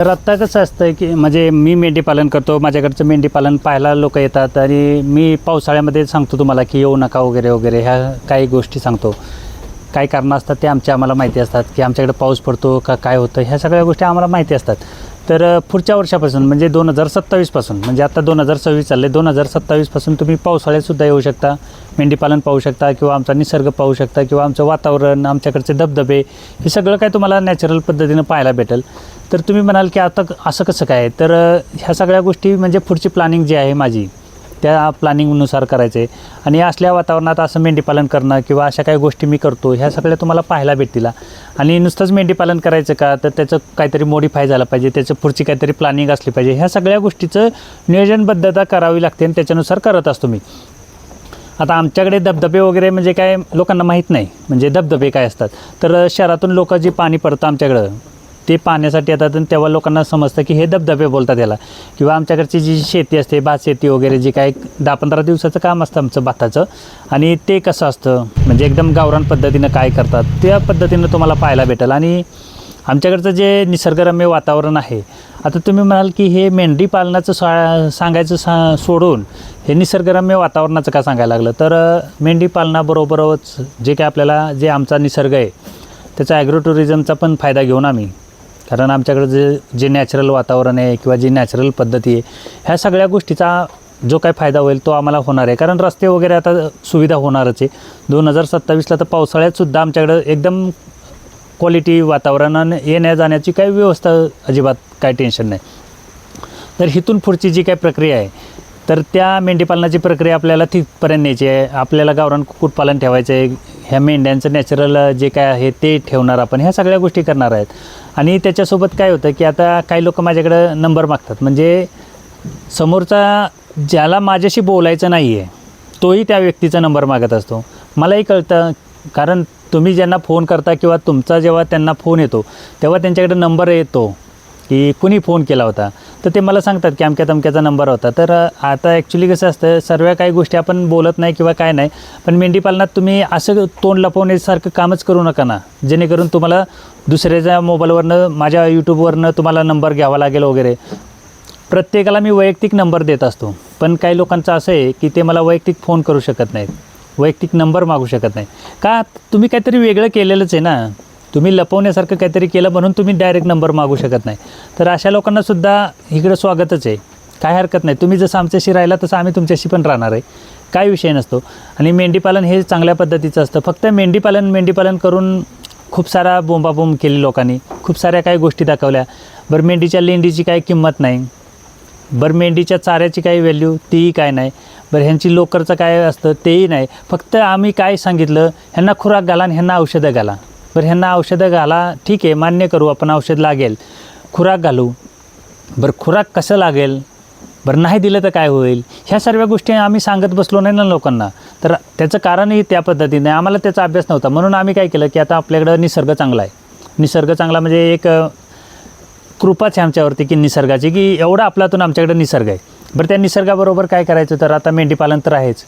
तर आत्ता कसं असतं की म्हणजे मी मेंढीपालन करतो, माझ्याकडचं मेंढीपालन पाहायला लोक येतात आणि मी पावसाळ्यामध्ये सांगतो तुम्हाला की येऊ नका वगैरे वगैरे, ह्या काही गोष्टी सांगतो. काही कारणं असतात ते आम्हाला माहिती असतात की आमच्याकडे पाऊस पडतो का काय होतं, ह्या सगळ्या गोष्टी आम्हाला माहिती असतात. तर पुढच्या वर्षापासून म्हणजे 2027पासून, म्हणजे आता 2026 चालले, 2027पासून तुम्ही पावसाळ्यातसुद्धा येऊ शकता, मेंढीपालन पाहू शकता किंवा आमचा निसर्ग पाहू शकता किंवा आमचं वातावरण, आमच्याकडचे धबधबे, हे सगळं काय तुम्हाला नॅचरल पद्धतीनं पाहायला भेटेल. तर तुम्ही म्हणाल की आता असं कसं काय, तर ह्या सगळ्या गोष्टी म्हणजे पुढची प्लॅनिंग जी आहे माझी त्या प्लॅनिंगनुसार करायचं आहे. आणि असल्या वातावरणात असं मेंढीपालन करणं किंवा अशा काही गोष्टी मी करतो ह्या सगळ्या तुम्हाला पाहायला भेटतील. आणि नुसतंच मेंढीपालन करायचं का, तर त्याचं काहीतरी मॉडिफाय झालं पाहिजे, त्याचं पुढची काहीतरी प्लॅनिंग असली पाहिजे. ह्या सगळ्या गोष्टीचं नियोजनबद्धता करावी लागते आणि त्याच्यानुसार करत असतो मी. आता आमच्याकडे धबधबे वगैरे म्हणजे काय लोकांना माहीत नाही, म्हणजे धबधबे काय असतात. तर शहरातून लोक जे पाणी पडतं आमच्याकडं ते पाण्यासाठी येतात आणि तेव्हा लोकांना समजतं की हे धबधबे बोलतात याला. किंवा आमच्याकडची जी शेती असते, भात शेती वगैरे, जी काय 10-15 दिवसाचं काम असतं आमचं भाताचं, आणि ते कसं असतं म्हणजे एकदम गावरान पद्धतीनं काय करतात त्या पद्धतीनं तुम्हाला पाहायला भेटेल. आणि आमच्याकडचं जे निसर्गरम्य वातावरण आहे, आता तुम्ही म्हणाल की हे मेंढी पालनाचं सांगायचं सोडून हे निसर्गरम्य वातावरणाचं का सांगायला लागलं, तर मेंढी पालनाबरोबरच जे काय आपल्याला जे आमचा निसर्ग आहे त्याचा ॲग्रो टुरिझमचा पण फायदा घेऊन आम्ही, कारण आमच्याकडं जे नॅचरल वातावरण आहे किंवा जी नॅचरल पद्धती आहे, ह्या सगळ्या गोष्टीचा जो काय फायदा होईल तो आम्हाला होणार आहे. कारण रस्ते वगैरे आता सुविधा होणारच आहे. 2027ला तर पावसाळ्यातसुद्धा आमच्याकडं एकदम क्वालिटी वातावरण आणि येण्या जाण्याची काही व्यवस्था अजिबात काही टेन्शन नाही. तर इथून पुढची जी काही प्रक्रिया आहे, तर त्या मेंढीपालनाची प्रक्रिया आपल्याला तिथपर्यंत न्यायची आहे. आपल्याला गावरान कुक्कुटपालन ठेवायचं आहे, ह्या मेंढ्यांचं नॅचरल जे काय आहे ते ठेवणार आपण, ह्या सगळ्या गोष्टी करणार आहेत. आणि त्याच्यासोबत काय होतं की आता काही लोक माझ्याकडं नंबर मागतात, म्हणजे समोरचा ज्याला माझ्याशी बोलायचं नाही आहे तोही त्या व्यक्तीचा नंबर मागत असतो. मलाही कळतं, कारण तुम्ही ज्यांना फोन करता किंवा तुमचा जेव्हा त्यांना फोन येतो तेव्हा त्यांच्याकडे नंबर येतो की कुणी फोन केला होता, तर ते मला सांगतात की अमक्या तमक्याचा नंबर होता. तर आता ॲक्च्युली कसं असतं, सर्व काही गोष्टी आपण बोलत नाही किंवा काय नाही, पण मेंढीपालनात तुम्ही असं तोंड लपवण्यासारखं कामच करू नका ना, जेणेकरून तुम्हाला दुसऱ्याच्या मोबाईलवरनं, माझ्या यूट्यूबवरनं तुम्हाला नंबर घ्यावा लागेल वगैरे. प्रत्येकाला मी वैयक्तिक नंबर देत असतो, पण काही लोकांचं असं आहे की ते मला वैयक्तिक फोन करू शकत नाहीत, वैयक्तिक नंबर मागू शकत नाही. का, तुम्ही काहीतरी वेगळं केलेलंच आहे ना, तुम्ही लपवण्यासारखं काहीतरी केलं म्हणून तुम्ही डायरेक्ट नंबर मागू शकत नाही. तर अशा लोकांनासुद्धा इकडं स्वागतच आहे, काय हरकत नाही. तुम्ही जसं आमच्याशी राहिला तसं आम्ही तुमच्याशी पण राहणार आहे, काय विषय नसतो. आणि मेंढीपालन हे चांगल्या पद्धतीचं असतं. फक्त मेंढीपालन करून खूप सारा बोंबाबोंब केली लोकांनी, खूप साऱ्या काही गोष्टी दाखवल्या. बरं, मेंढीच्या लेंडीची काही किंमत नाही, बरं मेंढीच्या चाऱ्याची काही व्हॅल्यू तीही काय नाही, बरं ह्यांची लोकरचं काय असतं तेही नाही. फक्त आम्ही काय सांगितलं, ह्यांना खुराक घाला आणि ह्यांना औषधं घाला. बरं, ह्यांना औषधं घाला, ठीक आहे, मान्य करू आपण, औषध लागेल, खुराक घालू. बरं, खुराक कसं लागेल, बरं नाही दिलं तर काय होईल, ह्या सर्व गोष्टी आम्ही सांगत बसलो नाही ना लोकांना. तर त्याचं कारणही त्या पद्धतीने, आम्हाला त्याचा अभ्यास नव्हता. म्हणून आम्ही काय केलं की आता आपल्याकडं निसर्ग चांगला आहे. निसर्ग चांगला म्हणजे एक कृपाच आहे आमच्यावरती की निसर्गाची, की एवढा आपल्यातून आमच्याकडे निसर्ग आहे. बरं, त्या निसर्गाबरोबर काय करायचं, तर आता मेंढीपालन तर आहेच,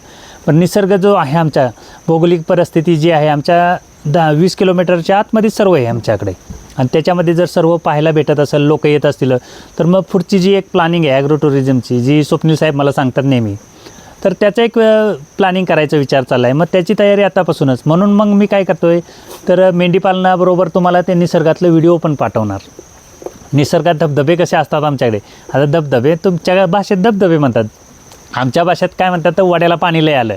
पण निसर्ग जो आहे, आमच्या भौगोलिक परिस्थिती जी आहे, आमच्या 10-20 किलोमीटरच्या आतमध्ये सर्व आहे आमच्याकडे. आणि त्याच्यामध्ये जर सर्व पाहायला भेटत असेल, लोक येत असतील, तर मग पुढची जी एक प्लॅनिंग आहे ॲग्रो टुरिझमची, जी स्वप्नील साहेब मला सांगतात नेहमी, तर त्याचं एक प्लॅनिंग करायचा विचार चालला आहे. मग त्याची तयारी आतापासूनच. म्हणून मग मी काय करतो आहे, तर मेंढीपालनाबरोबर तुम्हाला ते निसर्गातलं व्हिडिओ पण पाठवणार. निसर्गात धबधबे कसे असतात आमच्याकडे, आता धबधबे तुमच्या भाषेत धबधबे म्हणतात, आमच्या भाषेत काय म्हणतात, तर वड्याला पाणी लय आलं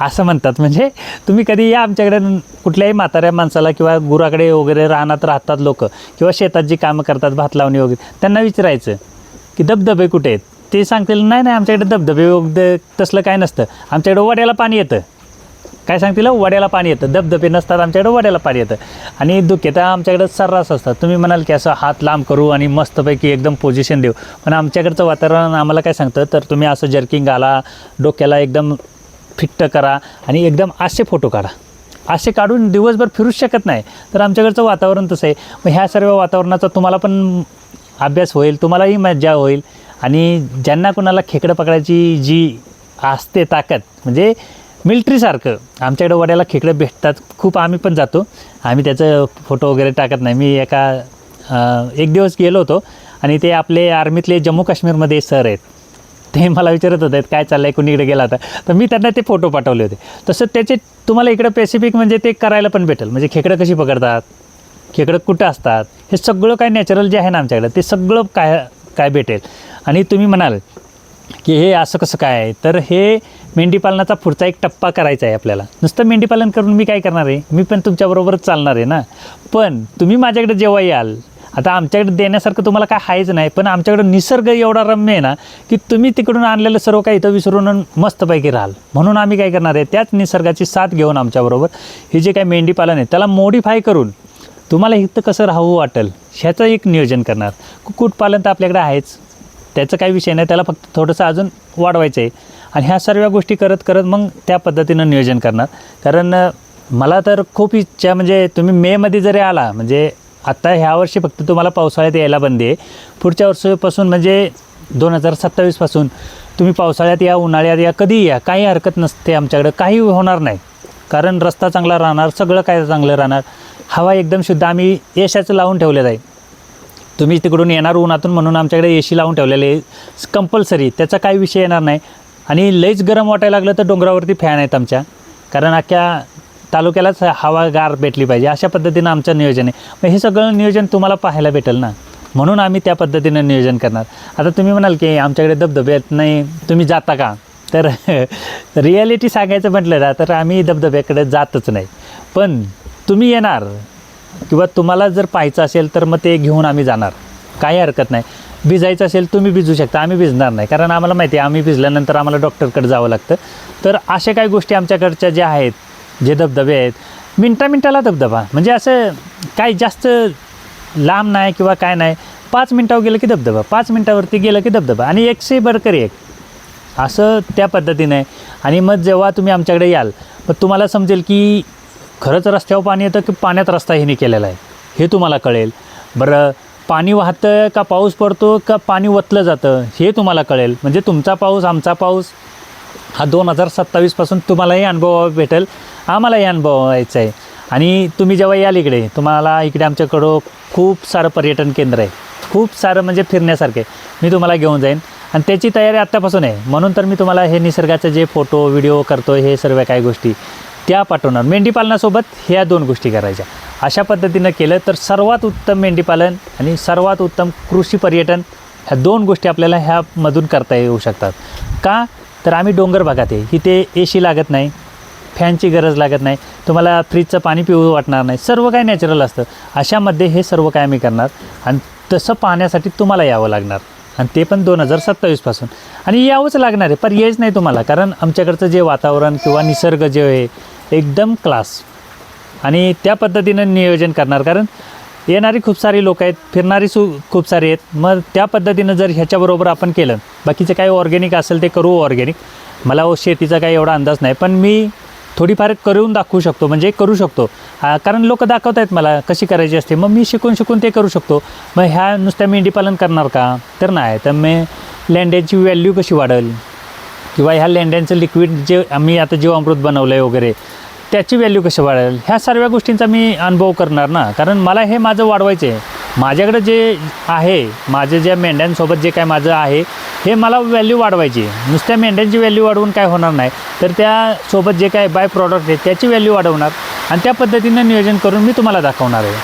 असं म्हणतात. म्हणजे तुम्ही कधी या आमच्याकडे, कुठल्याही म्हाताऱ्या माणसाला किंवा गुराकडे वगैरे रानात राहतात लोक किंवा शेतात जी कामं करतात, भात लावणी वगैरे, त्यांना विचारायचं की धबधबे कुठे आहेत, ते सांगतील नाही नाही आमच्याकडे धबधबे वगैरे तसलं काय नसतं, आमच्याकडे वड्याला पाणी येतं. काय सांगतील, वड्याला पाणी येतं, धबधबे नसतात आमच्याकडे, वड्याला पाणी येतं. आणि धुके तर आमच्याकडे सर्रास असतात. तुम्ही म्हणाल की असं हात लांब करू आणि मस्तपैकी एकदम पोझिशन देऊ, पण आमच्याकडचं वातावरण आम्हाला काय सांगतं, तर तुम्ही असं जर्किंग घाला, डोक्याला एकदम फिट्ट करा आणि एकदम असे फोटो काढा. असे काढून दिवसभर फिरूच शकत नाही. तर आमच्याकडचं वातावरण तसं आहे. मग ह्या सर्व वातावरणाचा तुम्हाला पण अभ्यास होईल, तुम्हालाही मजा होईल. आणि ज्यांना कोणाला खेकडं पकडायची जी असते ताकद, म्हणजे मिल्ट्रीसारखं, आमच्याकडे वड्याला खेकडं भेटतात खूप, आम्ही पण जातो. आम्ही त्याचं फोटो वगैरे टाकत नाही. मी एक दिवस गेलो होतो आणि ते आपले आर्मीतले जम्मू काश्मीरमध्ये सर आहेत, ते मला विचारत होते काय चाललं आहे, कुणीकडे गेला होता, तर मी त्यांना ते फोटो पाठवले होते. तसं त्याचे तुम्हाला इकडं स्पेसिफिक म्हणजे ते करायला पण भेटेल, म्हणजे खेकडं कशी पकडतात, खेकडं कुठं असतात, हे सगळं काय नॅचरल जे आहे ना आमच्याकडं ते सगळं काय भेटेल. आणि तुम्ही म्हणाल की हे असं कसं काय आहे, तर हे मेंढीपालनाचा पुढचा एक टप्पा करायचा आहे आपल्याला. नुसतं मेंढीपालन करून मी काय करणार आहे, मी पण तुमच्याबरोबरच चालणार आहे ना. पण तुम्ही माझ्याकडे जेव्हा याल, आता आमच्याकडे देण्यासारखं तुम्हाला काय आहेच नाही, पण आमच्याकडे निसर्ग एवढा रम्य आहे ना की तुम्ही तिकडून आणलेलं सर्व काही इथं विसरून मस्तपैकी राहाल. म्हणून आम्ही काय करणार आहे, त्याच निसर्गाची साथ घेऊन आमच्याबरोबर हे जे काही मेंढीपालन आहे त्याला मॉडिफाय करून तुम्हाला इथं कसं राहू वाटेल ह्याचं एक नियोजन करणार. कुक्कुटपालन तर आपल्याकडे आहेच, त्याचं काही विषय नाही, त्याला फक्त थोडंसं अजून वाढवायचं आहे. आणि ह्या सर्व गोष्टी करत करत मग त्या पद्धतीनं नियोजन करणार. कारण मला तर खूप इच्छा, म्हणजे तुम्ही मेमध्ये जरी आला, म्हणजे आत्ता ह्या वर्षी फक्त तुम्हाला पावसाळ्यात यायला बंदी आहे, पुढच्या वर्षीपासून म्हणजे 2027पासून तुम्ही पावसाळ्यात या, उन्हाळ्यात या, कधीही या, काही हरकत नसते. आमच्याकडं काही होणार नाही, कारण रस्ता चांगला राहणार, सगळं काय चांगलं राहणार, हवा एकदम शुद्ध. आम्ही एशाचं लावून ठेवलेलं आहे. तुम्ही तिकडून येणार उन्हातून म्हणून आमच्याकडे एसी लावून ठेवलेले आहे कंपल्सरी, त्याचा काही विषय येणार नाही. आणि लईच गरम वाटायला लागलं तर डोंगरावरती फॅन आहेत आमच्या, कारण अख्ख्या तालुक्यालाच हवा गार भेटली पाहिजे, अशा पद्धतीनं आमचं नियोजन आहे. मग हे सगळं नियोजन तुम्हाला पाहायला भेटेल ना, म्हणून आम्ही त्या पद्धतीनं नियोजन करणार. आता तुम्ही म्हणाल की आमच्याकडे धबधब्यात नाही, तुम्ही जाता का, तर रिॲलिटी सांगायचं म्हटलं ना तर आम्ही धबधब्याकडे जातच नाही. पण तुम्ही येणार किंवा तुम्हाला जर पाहायचं असेल तर मग ते घेऊन आम्ही जाणार, काही हरकत नाही. भिजायचं असेल तुम्ही भिजू शकता, आम्ही भिजणार नाही, कारण आम्हाला माहिती आहे आम्ही भिजल्यानंतर आम्हाला डॉक्टरकडे जावं लागतं. तर अशा काही गोष्टी आमच्याकडच्या ज्या आहेत, जे धबधबे आहेत, मिनटाला धबधबा, म्हणजे असं काही जास्त लांब नाही किंवा काय नाही, 5 मिनटावर गेलं की धबधबा, 5 मिनटावरती गेलं की धबधबा, आणि एकशे बरकर एक असं त्या पद्धतीने आहे. आणि मग जेव्हा तुम्ही आमच्याकडे याल मग तुम्हाला समजेल की खरंच रस्त्यावर पाणी येतं की पाण्यात रस्ता ह्याने केलेला आहे, हे तुम्हाला कळेल. बरं, पाणी वाहतं का पाऊस पडतो का पाणी वतलं जातं हे तुम्हाला कळेल. म्हणजे तुमचा पाऊस, आमचा पाऊस हा 2027पासून तुम्हालाही अनुभव भेटेल, आम्हालाही अनुभवायचं आहे. आणि तुम्ही जेव्हा याल इकडे, तुम्हाला इकडे आमच्याकडं खूप सारं पर्यटन केंद्र आहे, खूप सारं म्हणजे फिरण्यासारखे मी तुम्हाला घेऊन जाईन. आणि त्याची तयारी आत्तापासून आहे, म्हणून तर मी तुम्हाला हे निसर्गाचे जे फोटो व्हिडिओ करतो, हे सर्व काही गोष्टी त्या पाठवणार. मेंढीपालनासोबत ह्या 2 गोष्टी करायच्या. अशा पद्धतीनं केलं तर सर्वात उत्तम मेंढीपालन आणि सर्वात उत्तम कृषी पर्यटन ह्या 2 गोष्टी आपल्याला ह्यामधून करता येऊ शकतात. का, तर आम्ही डोंगर भागात आहे, इथे एसी लागत नाही, फॅनची गरज लागत नाही, तुम्हाला फ्रीजचं पाणी पिऊ वाटणार नाही, सर्व काही नॅचरल असतं. अशामध्ये हे सर्व काय आम्ही करणार, आणि तसं पाहण्यासाठी तुम्हाला यावं लागणार, आणि ते पण 2027पासून. आणि यावंच लागणार आहे, पर्यायच नाही तुम्हाला, कारण आमच्याकडचं जे वातावरण किंवा निसर्ग जे आहे एकदम क्लास. आणि त्या पद्धतीनं नियोजन करणार, कारण येणारी खूप सारी लोक आहेत, फिरणारी खूप सारी आहेत. मग त्या पद्धतीनं जर ह्याच्याबरोबर आपण केलं, बाकीचं काही ऑर्गॅनिक असेल ते करू ऑर्गॅनिक. मला शेतीचा काही एवढा अंदाज नाही, पण मी थोडीफार करून दाखवू शकतो, म्हणजे करू शकतो. कारण लोक दाखवत आहेत मला कशी करायची असते, मग मी शिकून ते करू शकतो. मग ह्या नुसत्या मेंढीपालन करणार का, तर नाही. तर मग लेंड्यांची व्हॅल्यू कशी वाढेल, किंवा ह्या लेंड्यांचं लिक्विड जे आम्ही आता जीवामृत बनवलं आहे वगैरे, त्याची व्हॅल्यू कशी वाढेल, ह्या सर्व गोष्टींचा मी अनुभव करणार ना. कारण मला हे माझं वाढवायचं आहे. माझ्याकडे जे आहे, माझे ज्या मेंढ्यांसोबत जे काय माझं आहे, हे मला व्हॅल्यू वाढवायची. नुसत्या मेंढ्यांची व्हॅल्यू वाढवून काय होणार नाही, तर त्यासोबत जे काय बाय प्रॉडक्ट आहे त्याची व्हॅल्यू वाढवणार, आणि त्या पद्धतीनं नियोजन करून मी तुम्हाला दाखवणार आहे.